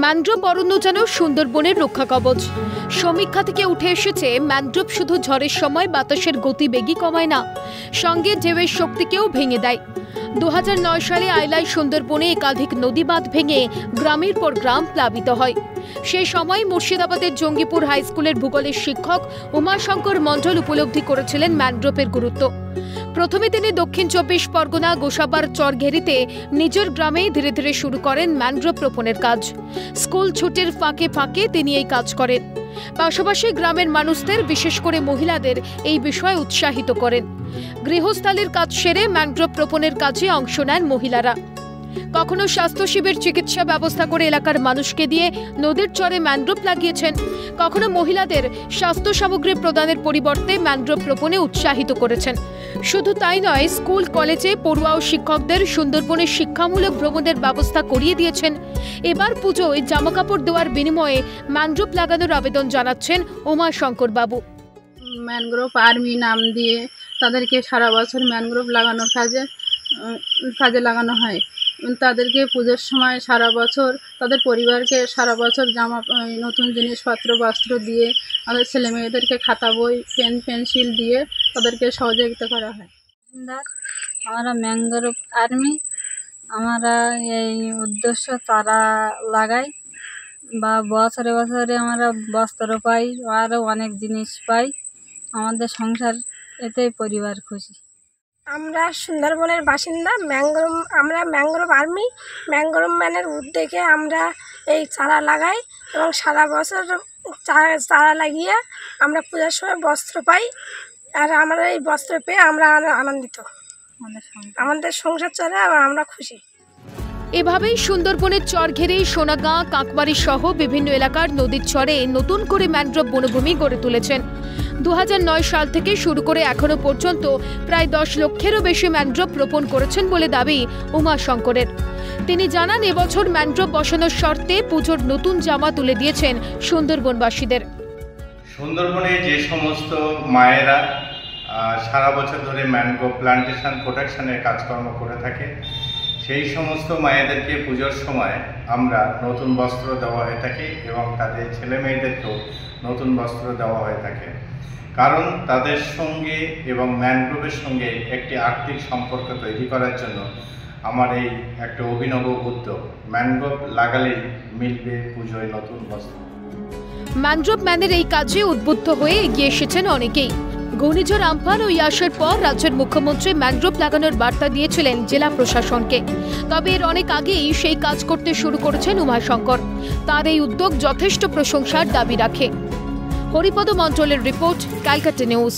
Mangrove অরণ্য যেন সুন্দরবনের রক্ষা কবচ। সমীক্ষা থেকে উঠে এসেছে ম্যানগ্রোভ শুধু ঝড়ের সময় বাতাসের গতিবেগই কমায় না, সঙ্গে ঢেউয়ের শক্তিকেও ভেঙে দেয়। 2009 সালে আইলাই সুন্দরবনে একাধিক নদী বাঁধ ভেঙে গ্রামের পর গ্রাম প্লাবিত হয়। সেই সময় মুর্শিদাবাদের জঙ্গিপুর হাই স্কুলের ভূগোলের শিক্ষক উমাশঙ্কর মণ্ডল উপলব্ধি করেছিলেন ম্যানগ্রোভের গুরুত্ব। প্রথমে তিনি দক্ষিণ 24 পরগনা গোসাবার চরঘেরিতে নিজের গ্রামে ধীরে ধীরে শুরু করেন ম্যানগ্রোভ রোপণের কাজ। স্কুল ছুটির ফাঁকে ফাঁকে তিনি এই কাজ করেন। পাশাপাশি গ্রামের মানুষদের, বিশেষ করে মহিলাদের এই বিষয়ে উৎসাহিত করেন। গৃহস্থালির কাজ সেরে ম্যানগ্রোভ রোপণের কাজে অংশ নেন মহিলারা। কখনো স্বাস্থ্য শিবির চিকিৎসা ব্যবস্থা করে এলাকার মানুষকে দিয়ে নদীর চরে ম্যানগ্রোভ লাগিয়েছেন, কখনো মহিলাদের স্বাস্থ্য সামগ্রী প্রদানের পরিবর্তে ম্যানগ্রোভ রোপণে উৎসাহিত করেছেন। শুধু তাই নয়, স্কুল কলেজে পড়ুয়া ও শিক্ষকদের সুন্দরবনের শিক্ষামূলক ভ্রমণের ব্যবস্থা করিয়ে দিয়েছেন। এবার পুজোয় জামাকাপড় দেওয়ার বিনিময়ে ম্যানগ্রোভ লাগানোর আবেদন জানাচ্ছেন উমাশঙ্কর বাবু। ম্যানগ্রোভ আর্মি নাম দিয়ে তাদেরকে সারা বছর ম্যানগ্রোভ লাগানোর কাজে লাগানো হয়। তাদেরকে পুজোর সময় সারা বছর, তাদের পরিবারকে সারা বছর নতুন জিনিসপত্র বস্ত্র দিয়ে, আমাদের ছেলে মেয়েদেরকে খাতা বই পেন পেন্সিল দিয়ে তাদেরকে সহযোগিতা করা হয়। আমরা ম্যানগ্রোভ আর্মি, আমরা এই উদ্দেশ্য তারা লাগাই বা বছরে বছরে আমরা বস্ত্র পাই, আরও অনেক জিনিস পাই। আমাদের সংসার এতেই পরিবার খুশি। আমরা সুন্দরবনের বাসিন্দা। আমরা ম্যানগ্রোভ আর্মি, ম্যানগ্রোভ ম্যানের উদ্যোগে আমরা এই চারা লাগাই এবং সারা বছর চারা লাগিয়ে আমরা পূজার সময় বস্ত্র পাই। আর আমরা এই বস্ত্র পেয়ে আমরা আনন্দিত, আমাদের সংসার চলে আর আমরা খুশি। এভাবেই সুন্দরবনের চর ঘেরে সোনাগাঁ, কাঁকবাড়ি সহ বিভিন্ন এলাকার নদীর চরে নতুন করে ম্যানগ্রোভ বনভূমি গড়ে তুলেছেন। 2009 সাল থেকে শুরু করে এখনো পর্যন্ত প্রায় 10 লক্ষেরও বেশি ম্যানগ্রোভ রোপণ করেছেন বলে দাবি উমাশঙ্করের। তিনি জানান, এবছর ম্যানগ্রোভ বসানোর শর্তে পুজোর নতুন জামা তুলে দিয়েছেন সুন্দরবনবাসীদের। সুন্দরবনে যে সমস্ত মায়েরা সারা বছর ধরে ম্যানগ্রোভ প্লান্টেশন প্রোটেকশনের কাজকর্ম করে থাকে, সেই সমস্ত মায়েদেরকে পুজোর সময় আমরা নতুন বস্ত্র দেওয়া হয়ে থাকে এবং তাদের ছেলে মেয়েদেরকেও নতুন বস্ত্র দেওয়া হয়ে থাকে। কারণ তাদের সঙ্গে এবং ম্যানগ্রোভের সঙ্গে একটি আর্থিক সম্পর্ক তৈরি করার জন্য আমার এই একটা অভিনব উদ্যোগ। ম্যানগ্রোভ লাগালেই মিলবে পুজোয় নতুন বস্ত্র। ম্যানগ্রোভ ম্যানের এই কাজে উদ্বুদ্ধ হয়ে এগিয়ে এসেছেন অনেকেই। ঘূর্ণিঝড় আম্ফান ও ইয়াসের পর রাজ্যের মুখ্যমন্ত্রী ম্যানগ্রোভ লাগানোর বার্তা দিয়েছিলেন জেলা প্রশাসনকে। তবে এর অনেক আগেই সেই কাজ করতে শুরু করেছেন উমাশঙ্কর। তার এই উদ্যোগ যথেষ্ট প্রশংসার দাবি রাখে। হরিপদ মণ্ডলের রিপোর্ট, ক্যালকাটা নিউজ।